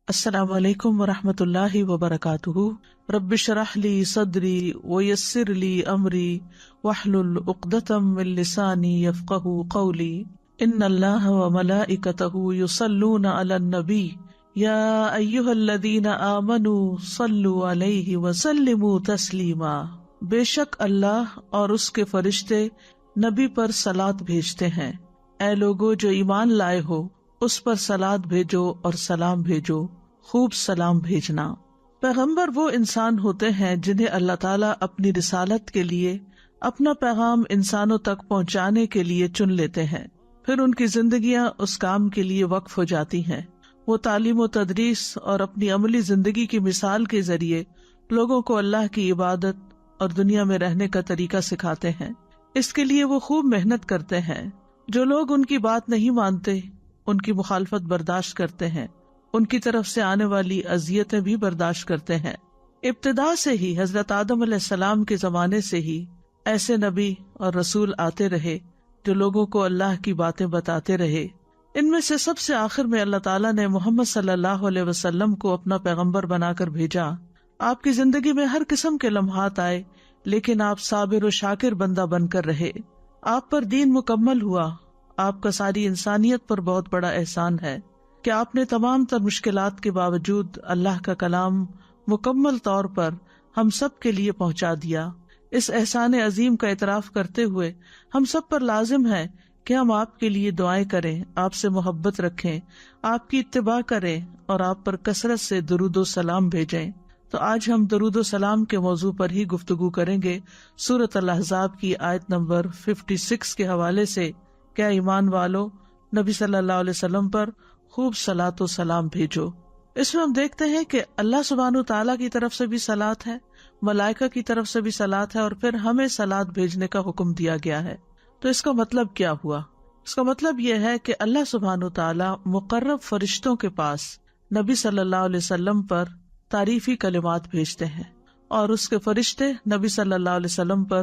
السلام علیکم ورحمۃ اللہ وبرکاتہ۔ رب اشرح لی صدری ویسر لی امری واحلل عقدۃ من لسانی یفقہوا قولی۔ ان اللہ وملائکتہ یصلون علی النبی یا ایھا الذین آمنوا صلوا علیہ وسلموا تسلیما۔ بے شک اللہ اور اس کے فرشتے نبی پر صلات بھیجتے ہیں۔ اے لوگو جو ایمان لائے ہو اس پر صلات بھیجو اور سلام بھیجو، خوب سلام بھیجنا۔ پیغمبر وہ انسان ہوتے ہیں جنہیں اللہ تعالیٰ اپنی رسالت کے لیے اپنا پیغام انسانوں تک پہنچانے کے لیے چن لیتے ہیں، پھر ان کی زندگیاں اس کام کے لیے وقف ہو جاتی ہیں۔ وہ تعلیم و تدریس اور اپنی عملی زندگی کی مثال کے ذریعے لوگوں کو اللہ کی عبادت اور دنیا میں رہنے کا طریقہ سکھاتے ہیں۔ اس کے لیے وہ خوب محنت کرتے ہیں۔ جو لوگ ان کی بات نہیں مانتے ان کی مخالفت برداشت کرتے ہیں، ان کی طرف سے آنے والی اذیتیں بھی برداشت کرتے ہیں۔ ابتدا سے ہی حضرت آدم علیہ السلام کے زمانے سے ہی ایسے نبی اور رسول آتے رہے جو لوگوں کو اللہ کی باتیں بتاتے رہے۔ ان میں سے سب سے آخر میں اللہ تعالیٰ نے محمد صلی اللہ علیہ وسلم کو اپنا پیغمبر بنا کر بھیجا۔ آپ کی زندگی میں ہر قسم کے لمحات آئے، لیکن آپ صابر و شاکر بندہ بن کر رہے۔ آپ پر دین مکمل ہوا۔ آپ کا ساری انسانیت پر بہت بڑا احسان ہے کہ آپ نے تمام تر مشکلات کے باوجود اللہ کا کلام مکمل طور پر ہم سب کے لیے پہنچا دیا۔ اس احسان عظیم کا اعتراف کرتے ہوئے ہم سب پر لازم ہے کہ ہم آپ کے لیے دعائیں کریں، آپ سے محبت رکھیں، آپ کی اتباع کریں اور آپ پر کثرت سے درود و سلام بھیجیں۔ تو آج ہم درود و سلام کے موضوع پر ہی گفتگو کریں گے۔ سورۃ الاحزاب کی آیت نمبر 56 کے حوالے سے، کیا ایمان والو نبی صلی اللہ علیہ وسلم پر خوب صلاۃ و سلام بھیجو۔ اس میں ہم دیکھتے ہیں کہ اللہ سبحانہ تعالیٰ کی طرف سے بھی صلاۃ ہے، ملائکہ کی طرف سے بھی صلاۃ ہے، اور پھر ہمیں صلاۃ بھیجنے کا حکم دیا گیا ہے۔ تو اس کا مطلب کیا ہوا؟ اس کا مطلب یہ ہے کہ اللہ سبحانہ تعالیٰ مقرب فرشتوں کے پاس نبی صلی اللہ علیہ وسلم پر تعریفی کلمات بھیجتے ہیں، اور اس کے فرشتے نبی صلی اللہ علیہ وسلم پر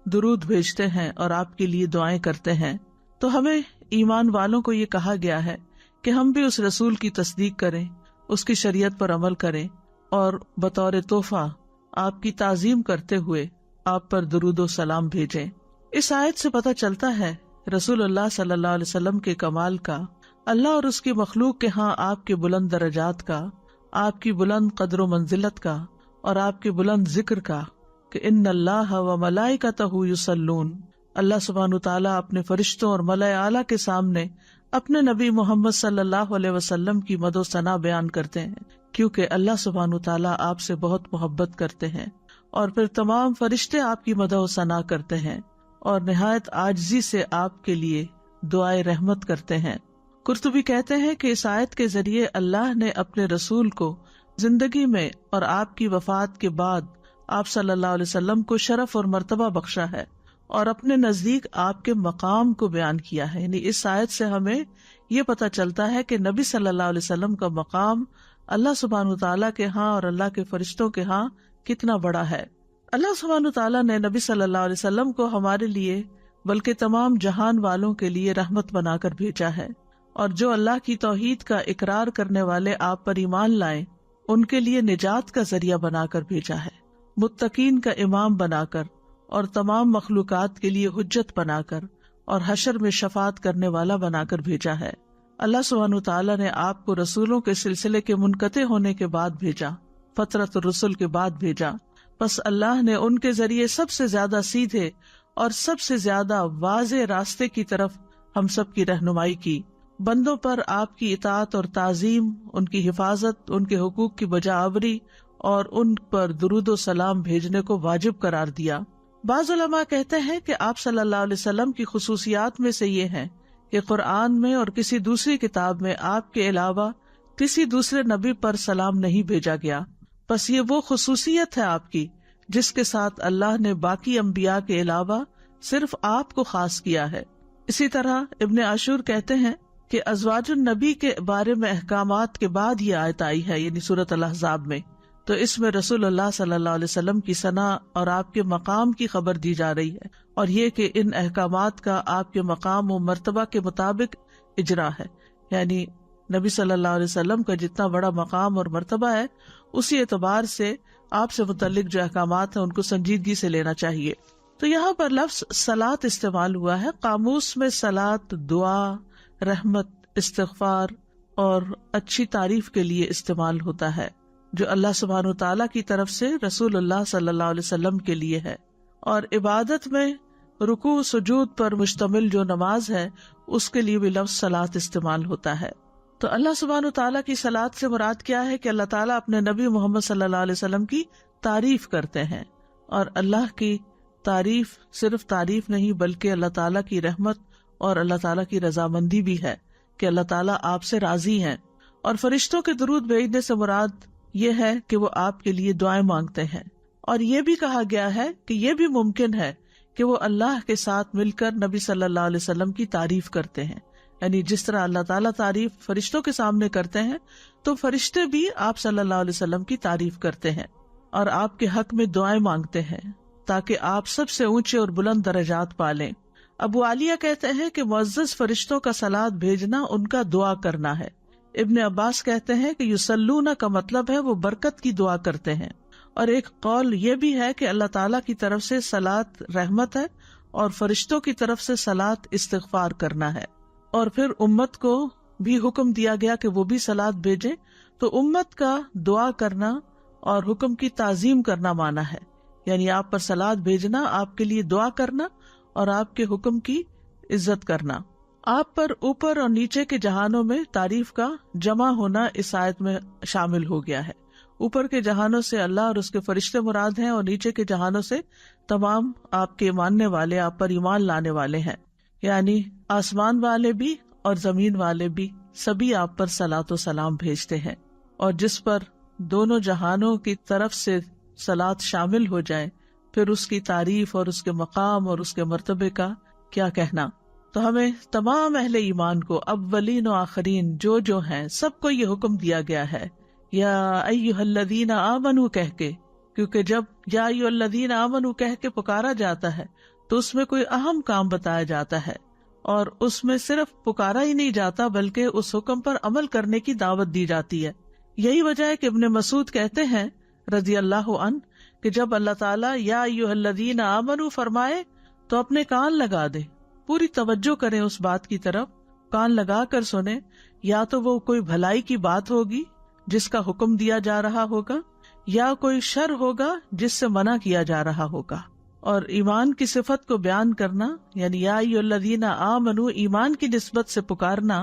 درود بھیجتے ہیں اور آپ کے لیے دعائیں کرتے ہیں۔ تو ہمیں ایمان والوں کو یہ کہا گیا ہے کہ ہم بھی اس رسول کی تصدیق کریں، اس کی شریعت پر عمل کریں، اور بطور تحفہ آپ کی تعظیم کرتے ہوئے آپ پر درود و سلام بھیجیں۔ اس آیت سے پتہ چلتا ہے رسول اللہ صلی اللہ علیہ وسلم کے کمال کا، اللہ اور اس کی مخلوق کے ہاں آپ کے بلند درجات کا، آپ کی بلند قدر و منزلت کا، اور آپ کے بلند ذکر کا، کہ ان اللہ و ملائکتہ یصلون، اللہ سبحانہ تعالیٰ اپنے فرشتوں اور ملائے اعلیٰ کے سامنے اپنے نبی محمد صلی اللہ علیہ وسلم کی مدح و ثنا بیان کرتے ہیں، کیونکہ اللہ سبحانہ تعالیٰ آپ سے بہت محبت کرتے ہیں، اور پھر تمام فرشتے آپ کی مدح و ثنا کرتے ہیں اور نہایت عاجزی سے آپ کے لیے دعائے رحمت کرتے ہیں۔ قرطبی کہتے ہیں کہ اس آیت کے ذریعے اللہ نے اپنے رسول کو زندگی میں اور آپ کی وفات کے بعد آپ صلی اللہ علیہ وسلم کو شرف اور مرتبہ بخشا ہے، اور اپنے نزدیک آپ کے مقام کو بیان کیا ہے۔ یعنی اس آیت سے ہمیں یہ پتہ چلتا ہے کہ نبی صلی اللہ علیہ وسلم کا مقام اللہ سبحانہ تعالیٰ کے ہاں اور اللہ کے فرشتوں کے ہاں کتنا بڑا ہے۔ اللہ سبحانہ تعالیٰ نے نبی صلی اللہ علیہ وسلم کو ہمارے لیے بلکہ تمام جہان والوں کے لیے رحمت بنا کر بھیجا ہے، اور جو اللہ کی توحید کا اقرار کرنے والے آپ پر ایمان لائیں ان کے لیے نجات کا ذریعہ بنا کر بھیجا ہے، متقین کا امام بنا کر، اور تمام مخلوقات کے لیے حجت بنا کر، اور حشر میں شفاعت کرنے والا بنا کر بھیجا ہے۔ اللہ سبحانہ تعالیٰ نے آپ کو رسولوں کے سلسلے کے منقطع ہونے کے بعد بھیجا، فترت الرسل کے بعد بھیجا، پس اللہ نے ان کے ذریعے سب سے زیادہ سیدھے اور سب سے زیادہ واضح راستے کی طرف ہم سب کی رہنمائی کی۔ بندوں پر آپ کی اطاعت اور تعظیم، ان کی حفاظت، ان کے حقوق کی بجا آوری اور ان پر درود و سلام بھیجنے کو واجب قرار دیا۔ بعض علماء کہتے ہیں کہ آپ صلی اللہ علیہ وسلم کی خصوصیات میں سے یہ ہیں کہ قرآن میں اور کسی دوسری کتاب میں آپ کے علاوہ کسی دوسرے نبی پر سلام نہیں بھیجا گیا، بس یہ وہ خصوصیت ہے آپ کی جس کے ساتھ اللہ نے باقی انبیاء کے علاوہ صرف آپ کو خاص کیا ہے۔ اسی طرح ابن عاشور کہتے ہیں کہ ازواج النبی کے بارے میں احکامات کے بعد یہ آیت آئی ہے، یعنی سورۃ الاحزاب میں، تو اس میں رسول اللہ صلی اللہ علیہ وسلم کی ثنا اور آپ کے مقام کی خبر دی جا رہی ہے، اور یہ کہ ان احکامات کا آپ کے مقام و مرتبہ کے مطابق اجرا ہے، یعنی نبی صلی اللہ علیہ وسلم کا جتنا بڑا مقام اور مرتبہ ہے، اسی اعتبار سے آپ سے متعلق جو احکامات ہیں ان کو سنجیدگی سے لینا چاہیے۔ تو یہاں پر لفظ صلاۃ استعمال ہوا ہے۔ قاموس میں صلاۃ دعا، رحمت، استغفار اور اچھی تعریف کے لیے استعمال ہوتا ہے، جو اللہ سبحانہ وتعالیٰ کی طرف سے رسول اللہ صلی اللہ علیہ وسلم کے لیے ہے۔ اور عبادت میں رکوع سجود پر مشتمل جو نماز ہے اس کے لیے بھی لفظ صلاۃ استعمال ہوتا ہے۔ تو اللہ سبحانہ وتعالیٰ کی صلاۃ سے مراد کیا ہے کہ اللہ تعالیٰ اپنے نبی محمد صلی اللہ علیہ وسلم کی تعریف کرتے ہیں، اور اللہ کی تعریف صرف تعریف نہیں بلکہ اللہ تعالیٰ کی رحمت اور اللہ تعالیٰ کی رضامندی بھی ہے کہ اللہ تعالیٰ آپ سے راضی ہیں۔ اور فرشتوں کے درود بھیجنے سے مراد یہ ہے کہ وہ آپ کے لیے دعائیں مانگتے ہیں۔ اور یہ بھی کہا گیا ہے کہ یہ بھی ممکن ہے کہ وہ اللہ کے ساتھ مل کر نبی صلی اللہ علیہ وسلم کی تعریف کرتے ہیں، یعنی جس طرح اللہ تعالیٰ تعریف فرشتوں کے سامنے کرتے ہیں تو فرشتے بھی آپ صلی اللہ علیہ وسلم کی تعریف کرتے ہیں اور آپ کے حق میں دعائیں مانگتے ہیں تاکہ آپ سب سے اونچے اور بلند درجات پالیں۔ ابو عالیہ کہتے ہیں کہ معزز فرشتوں کا صلاۃ بھیجنا ان کا دعا کرنا ہے۔ ابن عباس کہتے ہیں کہ یصلون کا مطلب ہے وہ برکت کی دعا کرتے ہیں، اور ایک قول یہ بھی ہے کہ اللہ تعالیٰ کی طرف سے صلاۃ رحمت ہے اور فرشتوں کی طرف سے صلاۃ استغفار کرنا ہے۔ اور پھر امت کو بھی حکم دیا گیا کہ وہ بھی صلاۃ بھیجیں، تو امت کا دعا کرنا اور حکم کی تعظیم کرنا مانا ہے، یعنی آپ پر صلاۃ بھیجنا، آپ کے لیے دعا کرنا اور آپ کے حکم کی عزت کرنا۔ آپ پر اوپر اور نیچے کے جہانوں میں تعریف کا جمع ہونا اس آیت میں شامل ہو گیا ہے۔ اوپر کے جہانوں سے اللہ اور اس کے فرشتے مراد ہیں، اور نیچے کے جہانوں سے تمام آپ کے ماننے والے، آپ پر ایمان لانے والے ہیں، یعنی آسمان والے بھی اور زمین والے بھی سبھی آپ پر صلاۃ و سلام بھیجتے ہیں۔ اور جس پر دونوں جہانوں کی طرف سے صلاۃ شامل ہو جائے پھر اس کی تعریف اور اس کے مقام اور اس کے مرتبے کا کیا کہنا۔ تو ہمیں تمام اہل ایمان کو، اولین و آخرین جو ہیں، سب کو یہ حکم دیا گیا ہے یا ایھا الذین آمنوا کہہ کے، کیونکہ جب یا ایھا الذین آمنوا کہہ کے پکارا جاتا ہے تو اس میں کوئی اہم کام بتایا جاتا ہے، اور اس میں صرف پکارا ہی نہیں جاتا بلکہ اس حکم پر عمل کرنے کی دعوت دی جاتی ہے۔ یہی وجہ ہے کہ ابن مسعود کہتے ہیں رضی اللہ عنہ کہ جب اللہ تعالیٰ یا ایھا الذین آمنوا فرمائے تو اپنے کان لگا دے، پوری توجہ کریں اس بات کی طرف، کان لگا کر سنیں، یا تو وہ کوئی بھلائی کی بات ہوگی جس کا حکم دیا جا رہا ہوگا، یا کوئی شر ہوگا جس سے منع کیا جا رہا ہوگا۔ اور ایمان کی صفت کو بیان کرنا، یعنی یا ایھا الذین آمنوا، ایمان کی نسبت سے پکارنا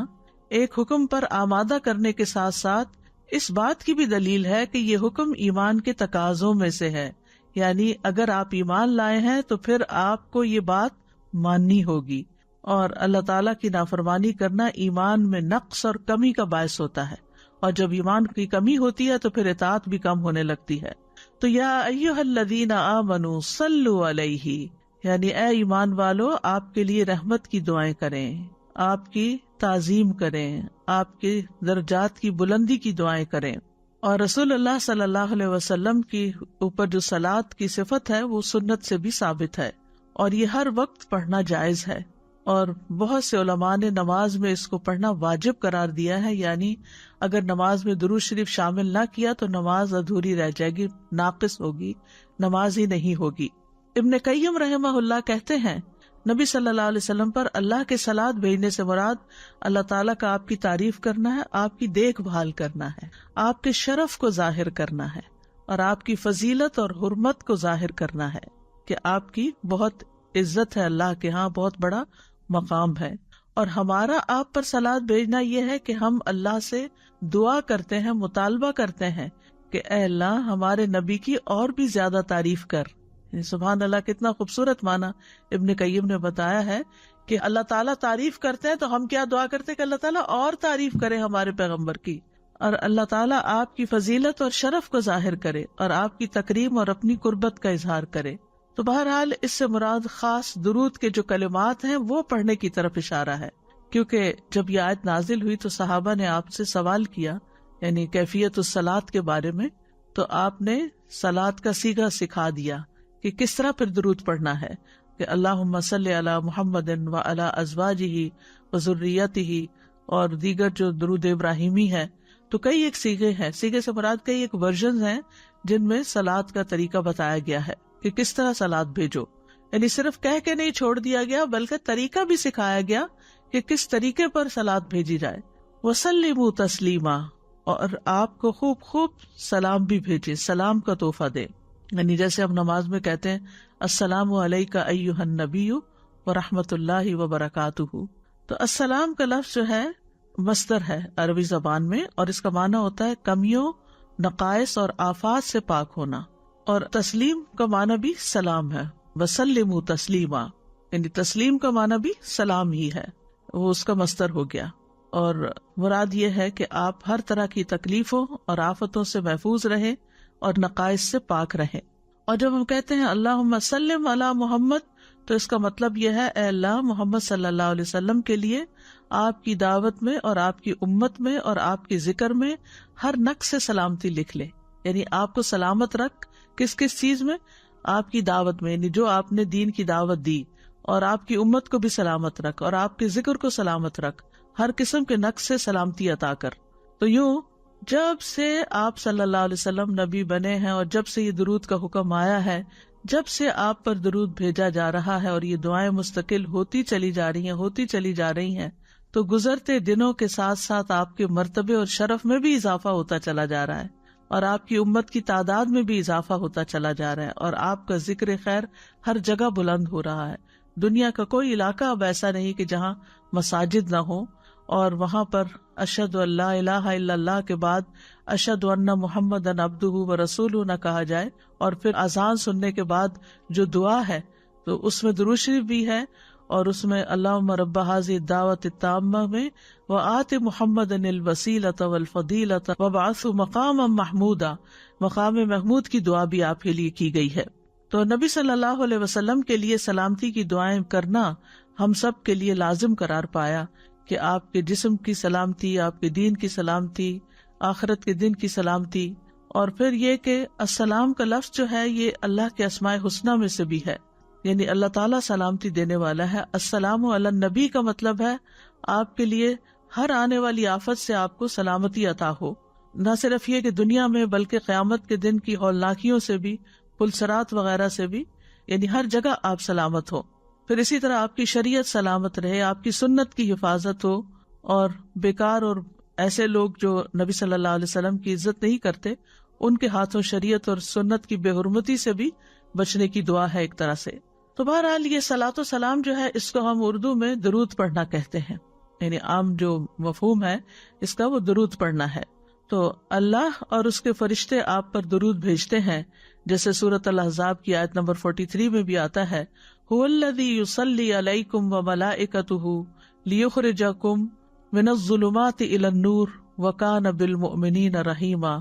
ایک حکم پر آمادہ کرنے کے ساتھ ساتھ اس بات کی بھی دلیل ہے کہ یہ حکم ایمان کے تقاضوں میں سے ہے، یعنی اگر آپ ایمان لائے ہیں تو پھر آپ کو یہ بات ماننی ہوگی، اور اللہ تعالیٰ کی نافرمانی کرنا ایمان میں نقص اور کمی کا باعث ہوتا ہے، اور جب ایمان کی کمی ہوتی ہے تو پھر اطاعت بھی کم ہونے لگتی ہے۔ تو یا ایھا الذین آمنوا صلوا علیہ، یعنی اے ایمان والو آپ کے لیے رحمت کی دعائیں کریں، آپ کی تعظیم کریں، آپ کے درجات کی بلندی کی دعائیں کریں۔ اور رسول اللہ صلی اللہ علیہ وسلم کی اوپر جو صلاۃ کی صفت ہے وہ سنت سے بھی ثابت ہے، اور یہ ہر وقت پڑھنا جائز ہے، اور بہت سے علماء نے نماز میں اس کو پڑھنا واجب قرار دیا ہے، یعنی اگر نماز میں درود شریف شامل نہ کیا تو نماز ادھوری رہ جائے گی، ناقص ہوگی، نماز ہی نہیں ہوگی۔ ابن قیم رحمہ اللہ کہتے ہیں نبی صلی اللہ علیہ وسلم پر اللہ کے صلاۃ بھیجنے سے مراد اللہ تعالیٰ کا آپ کی تعریف کرنا ہے، آپ کی دیکھ بھال کرنا ہے، آپ کے شرف کو ظاہر کرنا ہے، اور آپ کی فضیلت اور حرمت کو ظاہر کرنا ہے کہ آپ کی بہت عزت ہے، اللہ کے ہاں بہت بڑا مقام ہے۔ اور ہمارا آپ پر صلاۃ بھیجنا یہ ہے کہ ہم اللہ سے دعا کرتے ہیں، مطالبہ کرتے ہیں کہ اے اللہ ہمارے نبی کی اور بھی زیادہ تعریف کر۔ سبحان اللہ، کتنا خوبصورت معنی ابن قیم نے بتایا ہے کہ اللہ تعالیٰ تعریف کرتے ہیں تو ہم کیا دعا کرتے ہیں کہ اللہ تعالیٰ اور تعریف کرے ہمارے پیغمبر کی، اور اللہ تعالیٰ آپ کی فضیلت اور شرف کو ظاہر کرے اور آپ کی تکریم اور اپنی قربت کا اظہار کرے۔ تو بہرحال اس سے مراد خاص درود کے جو کلمات ہیں وہ پڑھنے کی طرف اشارہ ہے، کیونکہ جب یہ آیت نازل ہوئی تو صحابہ نے آپ سے سوال کیا، یعنی کیفیت الصلاۃ کے بارے میں، تو آپ نے صلاۃ کا صیغہ سکھا دیا کہ کس طرح پھر درود پڑھنا ہے، کہ اللہم صلی علی محمد وعلی ازواجہ وذریتہ اور دیگر جو درود ابراہیمی ہے. تو کئی ایک سیغے ہیں، سیغے سے مراد کئی ایک ورژنز ہیں جن میں صلات کا طریقہ بتایا گیا ہے کہ کس طرح صلات بھیجو. یعنی صرف کہہ کے نہیں چھوڑ دیا گیا بلکہ طریقہ بھی سکھایا گیا کہ کس طریقے پر صلات بھیجی جائے. وسلموا تسلیما، اور آپ کو خوب خوب سلام بھی بھیجے، سلام کا تحفہ دے. یعنی جیسے ہم نماز میں کہتے ہیں السلام علیکہ ایھا النبی ورحمۃ اللہ وبرکاتہ، تو السلام کا لفظ جو ہے مصدر ہے عربی زبان میں، اور اس کا معنی ہوتا ہے کمیوں، نقائص اور آفات سے پاک ہونا. اور تسلیم کا معنی بھی سلام ہے، وسلموا تسلیما، یعنی تسلیم کا معنی بھی سلام ہی ہے، وہ اس کا مصدر ہو گیا. اور مراد یہ ہے کہ آپ ہر طرح کی تکلیفوں اور آفتوں سے محفوظ رہیں اور نقائص سے پاک رہیں. اور جب ہم کہتے ہیں اللہم سلم علی محمد، تو اس کا مطلب یہ ہے اے اللہ محمد صلی اللہ علیہ وسلم کے لیے آپ کی دعوت میں اور آپ کی امت میں اور آپ کے ذکر میں ہر نقص سے سلامتی لکھ لے. یعنی آپ کو سلامت رکھ کس کس چیز میں؟ آپ کی دعوت میں، یعنی جو آپ نے دین کی دعوت دی، اور آپ کی امت کو بھی سلامت رکھ، اور آپ کے ذکر کو سلامت رکھ، ہر قسم کے نقص سے سلامتی عطا کر. تو یوں جب سے آپ صلی اللہ علیہ وسلم نبی بنے ہیں اور جب سے یہ درود کا حکم آیا ہے، جب سے آپ پر درود بھیجا جا رہا ہے اور یہ دعائیں مستقل ہوتی چلی جا رہی ہیں، تو گزرتے دنوں کے ساتھ ساتھ آپ کے مرتبے اور شرف میں بھی اضافہ ہوتا چلا جا رہا ہے، اور آپ کی امت کی تعداد میں بھی اضافہ ہوتا چلا جا رہا ہے، اور آپ کا ذکر خیر ہر جگہ بلند ہو رہا ہے. دنیا کا کوئی علاقہ اب ایسا نہیں کہ جہاں مساجد نہ ہوں، اور وہاں پر اشہد ان لا الہ الا اللہ کے بعد اشہد ان محمدًا عبدہ ورسولہ نہ کہا جائے. اور پھر اذان سننے کے بعد جو دعا ہے تو اس میں درود شریف بھی ہے، اور اس میں اللہم رب ھذہ الدعوۃ التامہ میں وآت محمدا الوسیلۃ والفضیلۃ وابعثہ مقاما محمودا، مقام محمود کی دعا بھی آپ کے لیے کی گئی ہے. تو نبی صلی اللہ علیہ وسلم کے لیے سلامتی کی دعائیں کرنا ہم سب کے لیے لازم قرار پایا کہ آپ کے جسم کی سلامتی، آپ کے دین کی سلامتی، آخرت کے دن کی سلامتی. اور پھر یہ کہ السلام کا لفظ جو ہے یہ اللہ کے اسماء حسنی میں سے بھی ہے، یعنی اللہ تعالیٰ سلامتی دینے والا ہے. السلام علی النبی کا مطلب ہے آپ کے لیے ہر آنے والی آفت سے آپ کو سلامتی عطا ہو. نہ صرف یہ کہ دنیا میں بلکہ قیامت کے دن کی ہولناکیوں سے بھی، پلسرات وغیرہ سے بھی، یعنی ہر جگہ آپ سلامت ہو. پھر اسی طرح آپ کی شریعت سلامت رہے، آپ کی سنت کی حفاظت ہو، اور بیکار اور ایسے لوگ جو نبی صلی اللہ علیہ وسلم کی عزت نہیں کرتے، ان کے ہاتھوں شریعت اور سنت کی بے حرمتی سے بھی بچنے کی دعا ہے ایک طرح سے. تو بہرحال یہ صلاۃ و سلام جو ہے اس کو ہم اردو میں درود پڑھنا کہتے ہیں، یعنی عام جو مفہوم ہے اس کا وہ درود پڑھنا ہے. تو اللہ اور اس کے فرشتے آپ پر درود بھیجتے ہیں، جیسے سورۃ الاحزاب کی آیت نمبر 43 میں بھی آتا ہے هو الذی یصلی علیکم وملائکتہ لیخرجکم من الظلمات الی النور وکان بالمؤمنین رحیما.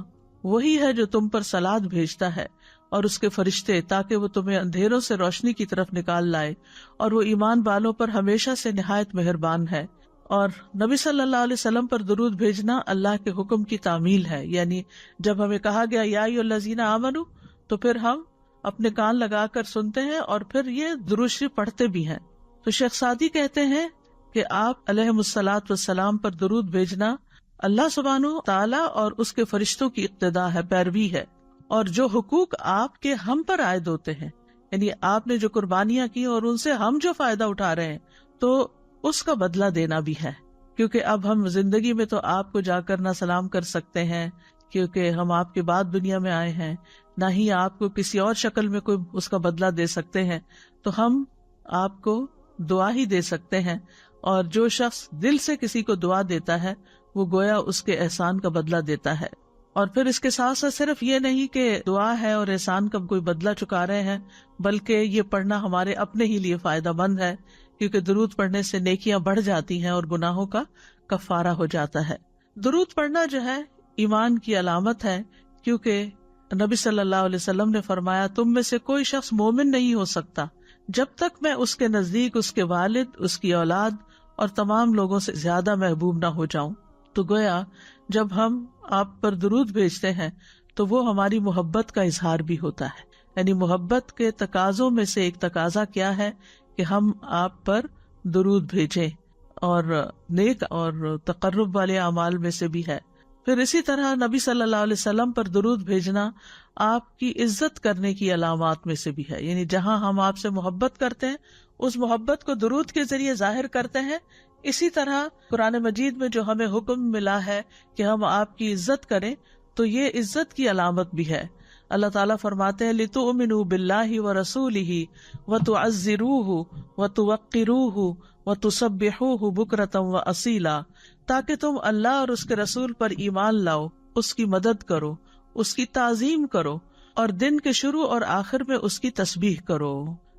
وہی ہے جو تم پر صلات بھیجتا ہے اور اس کے فرشتے، تاکہ وہ تمہیں اندھیروں سے روشنی کی طرف نکال لائے، اور وہ ایمان والوں پر ہمیشہ سے نہایت مہربان ہے. اور نبی صلی اللہ علیہ وسلم پر درود بھیجنا اللہ کے حکم کی تعمیل ہے، یعنی جب ہمیں کہا گیا یا ایھا الذین آمنوا، تو پھر ہم اپنے کان لگا کر سنتے ہیں اور پھر یہ درود شریف پڑھتے بھی ہیں. تو شیخ سعدی کہتے ہیں کہ آپ علیہم الصلاۃ والسلام پر درود بھیجنا اللہ سبحانہ تعالیٰ اور اس کے فرشتوں کی اقتداء ہے، پیروی ہے، اور جو حقوق آپ کے ہم پر عائد ہوتے ہیں، یعنی آپ نے جو قربانیاں کی اور ان سے ہم جو فائدہ اٹھا رہے ہیں، تو اس کا بدلہ دینا بھی ہے. کیونکہ اب ہم زندگی میں تو آپ کو جا کر نہ سلام کر سکتے ہیں کیونکہ ہم آپ کے بعد دنیا میں آئے ہیں، نہ ہی آپ کو کسی اور شکل میں کوئی اس کا بدلہ دے سکتے ہیں، تو ہم آپ کو دعا ہی دے سکتے ہیں. اور جو شخص دل سے کسی کو دعا دیتا ہے وہ گویا اس کے احسان کا بدلہ دیتا ہے. اور پھر اس کے ساتھ ساتھ صرف یہ نہیں کہ دعا ہے اور احسان کا کوئی بدلہ چکا رہے ہیں، بلکہ یہ پڑھنا ہمارے اپنے ہی لیے فائدہ مند ہے، کیونکہ درود پڑھنے سے نیکیاں بڑھ جاتی ہیں اور گناہوں کا کفارہ ہو جاتا ہے. درود پڑھنا جو ہے ایمان کی علامت ہے، کیونکہ نبی صلی اللہ علیہ وسلم نے فرمایا تم میں سے کوئی شخص مومن نہیں ہو سکتا جب تک میں اس کے نزدیک اس کے والد، اس کی اولاد اور تمام لوگوں سے زیادہ محبوب نہ ہو جاؤں. تو گویا جب ہم آپ پر درود بھیجتے ہیں تو وہ ہماری محبت کا اظہار بھی ہوتا ہے. یعنی محبت کے تقاضوں میں سے ایک تقاضا کیا ہے کہ ہم آپ پر درود بھیجیں. اور نیک اور تقرب والے اعمال میں سے بھی ہے۔ پھر اسی طرح نبی صلی اللہ علیہ وسلم پر درود بھیجنا آپ کی عزت کرنے کی علامات میں سے بھی ہے، یعنی جہاں ہم آپ سے محبت کرتے ہیں اس محبت کو درود کے ذریعے ظاہر کرتے ہیں۔ اسی طرح قرآن مجید میں جو ہمیں حکم ملا ہے کہ ہم آپ کی عزت کریں، تو یہ عزت کی علامت بھی ہے۔ اللہ تعالیٰ فرماتے ہیں لِتُؤْمِنُوا بِاللَّهِ وَرَسُولِهِ وَتُعَزِّرُوهُ وَتُوَقِّرُوهُ وَتُسَبِّحُوهُ بُكْرَةً وَأَصِيلًا، تاکہ تم اللہ اور اس کے رسول پر ایمان لاؤ، اس کی مدد کرو، اس کی تعظیم کرو، اور دن کے شروع اور آخر میں اس کی تسبیح کرو،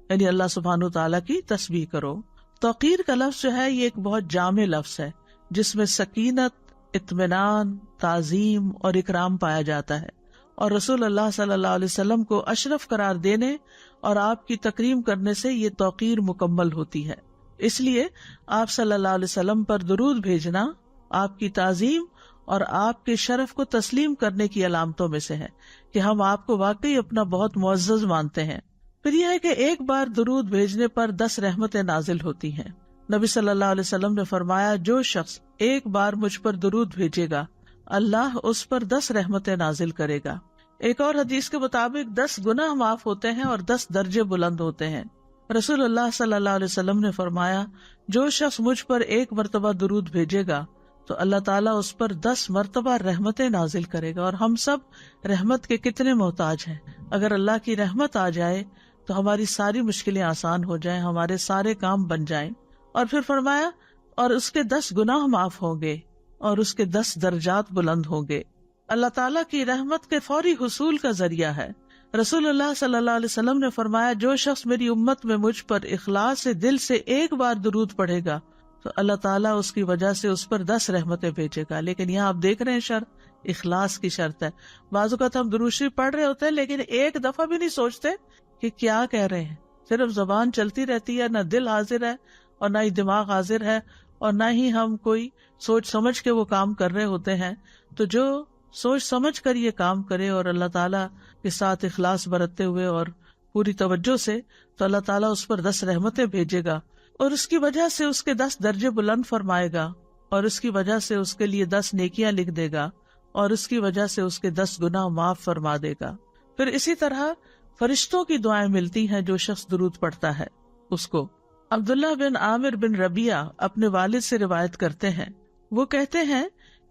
یعنی اللہ سبحانہ وتعالیٰ کی تسبیح کرو۔ توقیر کا لفظ جو ہے یہ ایک بہت جامع لفظ ہے جس میں سکینت، اطمینان، تعظیم اور اکرام پایا جاتا ہے، اور رسول اللہ صلی اللہ علیہ وسلم کو اشرف قرار دینے اور آپ کی تکریم کرنے سے یہ توقیر مکمل ہوتی ہے۔ اس لیے آپ صلی اللہ علیہ وسلم پر درود بھیجنا آپ کی تعظیم اور آپ کے شرف کو تسلیم کرنے کی علامتوں میں سے ہے کہ ہم آپ کو واقعی اپنا بہت معزز مانتے ہیں۔ پھر یہ ہے کہ ایک بار درود بھیجنے پر 10 رحمتیں نازل ہوتی ہیں۔ نبی صلی اللہ علیہ وسلم نے فرمایا جو شخص ایک بار مجھ پر درود بھیجے گا اللہ اس پر 10 رحمتیں نازل کرے گا۔ ایک اور حدیث کے مطابق 10 گناہ معاف ہوتے ہیں اور 10 درجے بلند ہوتے ہیں۔ رسول اللہ صلی اللہ علیہ وسلم نے فرمایا جو شخص مجھ پر ایک مرتبہ درود بھیجے گا تو اللہ تعالیٰ اس پر 10 مرتبہ رحمتیں نازل کرے گا، اور ہم سب رحمت کے کتنے محتاج ہیں۔ اگر اللہ کی رحمت آ جائے تو ہماری ساری مشکلیں آسان ہو جائیں، ہمارے سارے کام بن جائیں۔ اور پھر فرمایا اور اس کے 10 گناہ معاف ہوں گے اور اس کے 10 درجات بلند ہوں گے۔ اللہ تعالیٰ کی رحمت کے فوری حصول کا ذریعہ ہے۔ رسول اللہ صلی اللہ علیہ وسلم نے فرمایا جو شخص میری امت میں مجھ پر اخلاص سے دل سے ایک بار درود پڑھے گا تو اللہ تعالیٰ اس کی وجہ سے اس پر 10 رحمتیں بھیجے گا۔ لیکن یہاں آپ دیکھ رہے ہیں شرط اخلاص کی شرط ہے۔ بعض اوقات ہم درود شریف پڑھ رہے ہوتے ہیں لیکن ایک دفعہ بھی نہیں سوچتے کہ کیا کہہ رہے ہیں، صرف زبان چلتی رہتی ہے، نہ دل حاضر ہے اور نہ ہی دماغ حاضر ہے، اور نہ ہی ہم کوئی سوچ سمجھ کے وہ کام کر رہے ہوتے ہیں۔ تو جو سوچ سمجھ کر یہ کام کرے اور اللہ تعالیٰ کے ساتھ اخلاص برتتے ہوئے اور پوری توجہ سے، تو اللہ تعالیٰ اس پر 10 رحمتیں بھیجے گا، اور اس کی وجہ سے اس کے 10 درجے بلند فرمائے گا، اور اس کی وجہ سے اس کے لیے 10 نیکیاں لکھ دے گا، اور اس کی وجہ سے اس کے 10 گناہ معاف فرما دے گا۔ پھر اسی طرح فرشتوں کی دعائیں ملتی ہیں جو شخص درود پڑھتا ہے اس کو۔ عبداللہ بن عامر بن ربیعہ اپنے والد سے روایت کرتے ہیں، وہ کہتے ہیں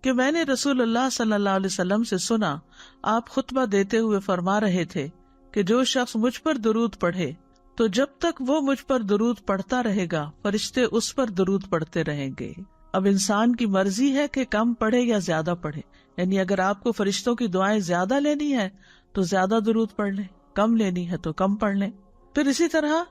کہ میں نے رسول اللہ صلی اللہ علیہ وسلم سے سنا، آپ خطبہ دیتے ہوئے فرما رہے تھے کہ جو شخص مجھ پر درود پڑھے تو جب تک وہ مجھ پر درود پڑھتا رہے گا فرشتے اس پر درود پڑھتے رہیں گے۔ اب انسان کی مرضی ہے کہ کم پڑھے یا زیادہ پڑھے، یعنی اگر آپ کو فرشتوں کی دعائیں زیادہ لینی ہے تو زیادہ درود پڑھ لیں، کم لینی ہے تو کم پڑھ لیں۔ پھر اسی طرح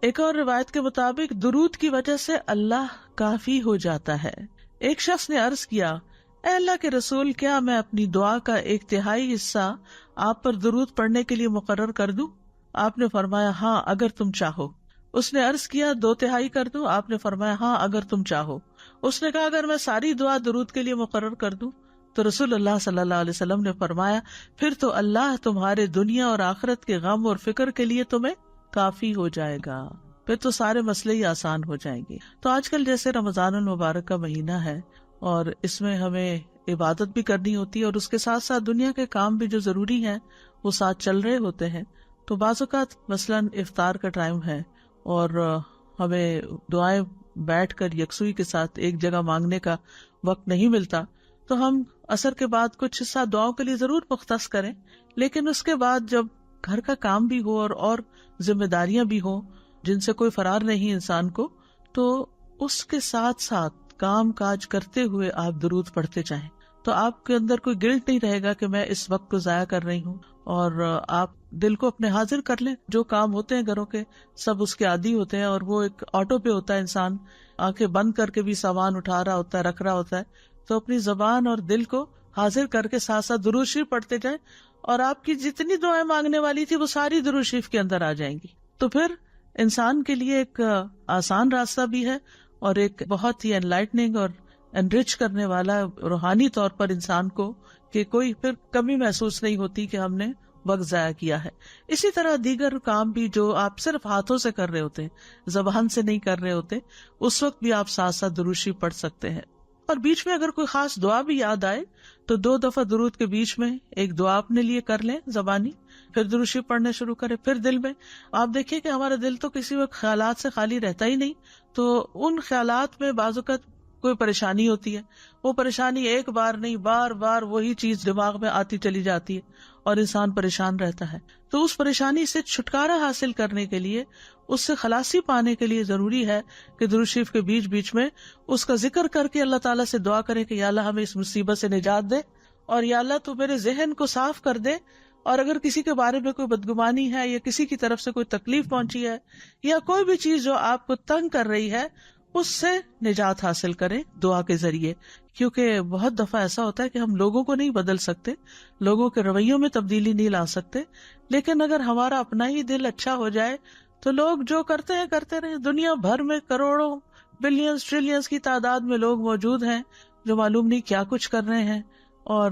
ایک اور روایت کے مطابق درود کی وجہ سے اللہ کافی ہو جاتا ہے۔ ایک شخص نے عرض کیا اے اللہ کے رسول، کیا میں اپنی دعا کا 1/3 حصہ آپ پر درود پڑھنے کے لیے مقرر کر دوں؟ آپ نے فرمایا ہاں اگر تم چاہو۔ اس نے عرض کیا 2/3 کر دوں؟ آپ نے فرمایا ہاں اگر تم چاہو۔ اس نے کہا اگر میں ساری دعا درود کے لیے مقرر کر دوں؟ تو رسول اللہ صلی اللہ علیہ وسلم نے فرمایا پھر تو اللہ تمہارے دنیا اور آخرت کے غم اور فکر کے لیے تمہیں کافی ہو جائے گا، پھر تو سارے مسئلے ہی آسان ہو جائیں گے۔ تو آج کل جیسے رمضان المبارک کا مہینہ ہے اور اس میں ہمیں عبادت بھی کرنی ہوتی ہے اور اس کے ساتھ ساتھ دنیا کے کام بھی جو ضروری ہیں وہ ساتھ چل رہے ہوتے ہیں، تو بعض اوقات مثلاً افطار کا ٹائم ہے اور ہمیں دعائیں بیٹھ کر یکسوئی کے ساتھ ایک جگہ مانگنے کا وقت نہیں ملتا، تو ہم عصر کے بعد کچھ حصہ دعاؤں کے لیے ضرور مختص کریں، لیکن اس کے بعد جب گھر کا کام بھی ہو اور ذمہ داریاں بھی ہوں جن سے کوئی فرار نہیں انسان کو، تو اس کے ساتھ ساتھ کام کاج کرتے ہوئے آپ درود پڑھتے جائیں، تو آپ کے اندر کوئی گلٹ نہیں رہے گا کہ میں اس وقت کو ضائع کر رہی ہوں، اور آپ دل کو اپنے حاضر کر لیں۔ جو کام ہوتے ہیں گھروں کے سب اس کے عادی ہوتے ہیں اور وہ ایک آٹو پہ ہوتا ہے، انسان آنکھیں بند کر کے بھی سامان اٹھا رہا ہوتا ہے، رکھ رہا ہوتا ہے، تو اپنی زبان اور دل کو حاضر کر کے ساتھ ساتھ درود شریف پڑھتے جائیں، اور آپ کی جتنی دعائیں مانگنے والی تھی وہ ساری درود شریف کے اندر آ جائیں گی۔ تو پھر انسان کے لیے ایک آسان راستہ بھی ہے اور ایک بہت ہی انلائٹننگ اور انرچ کرنے والا روحانی طور پر انسان کو، کہ کوئی پھر کمی محسوس نہیں ہوتی کہ ہم نے وقت ضائع کیا ہے. اسی طرح دیگر کام بھی جو آپ صرف ہاتھوں سے کر رہے ہوتے ہیں، زبان سے نہیں کر رہے ہوتے، اس وقت بھی آپ ساتھ ساتھ درود شریف پڑھ سکتے ہیں. اور بیچ میں اگر کوئی خاص دعا بھی یاد آئے تو 2 دفعہ درود کے بیچ میں ایک دعا اپنے لیے کر لیں زبانی، پھر درود شریف پڑھنے شروع کریں. پھر دل میں آپ دیکھیے کہ ہمارا دل تو کسی وقت خیالات سے خالی رہتا ہی نہیں، تو ان خیالات میں بعض اوقات کوئی پریشانی ہوتی ہے، وہ پریشانی ایک بار نہیں بار بار وہی چیز دماغ میں آتی چلی جاتی ہے اور انسان پریشان رہتا ہے. تو اس پریشانی سے چھٹکارا حاصل کرنے کے لیے، اس سے خلاصی پانے کے لیے ضروری ہے کہ درود شریف کے بیچ بیچ میں اس کا ذکر کر کے اللہ تعالیٰ سے دعا کریں کہ یا اللہ ہمیں اس مصیبت سے نجات دے، اور یا اللہ تو میرے ذہن کو صاف کر دے، اور اگر کسی کے بارے میں کوئی بدگمانی ہے یا کسی کی طرف سے کوئی تکلیف پہنچی ہے یا کوئی بھی چیز جو آپ کو تنگ کر رہی ہے، اس سے نجات حاصل کریں دعا کے ذریعے. کیونکہ بہت دفعہ ایسا ہوتا ہے کہ ہم لوگوں کو نہیں بدل سکتے، لوگوں کے رویوں میں تبدیلی نہیں لا سکتے، لیکن اگر ہمارا اپنا ہی دل اچھا ہو جائے تو لوگ جو کرتے ہیں کرتے رہیں. دنیا بھر میں کروڑوں بلینز ٹریلینز کی تعداد میں لوگ موجود ہیں جو معلوم نہیں کیا کچھ کر رہے ہیں، اور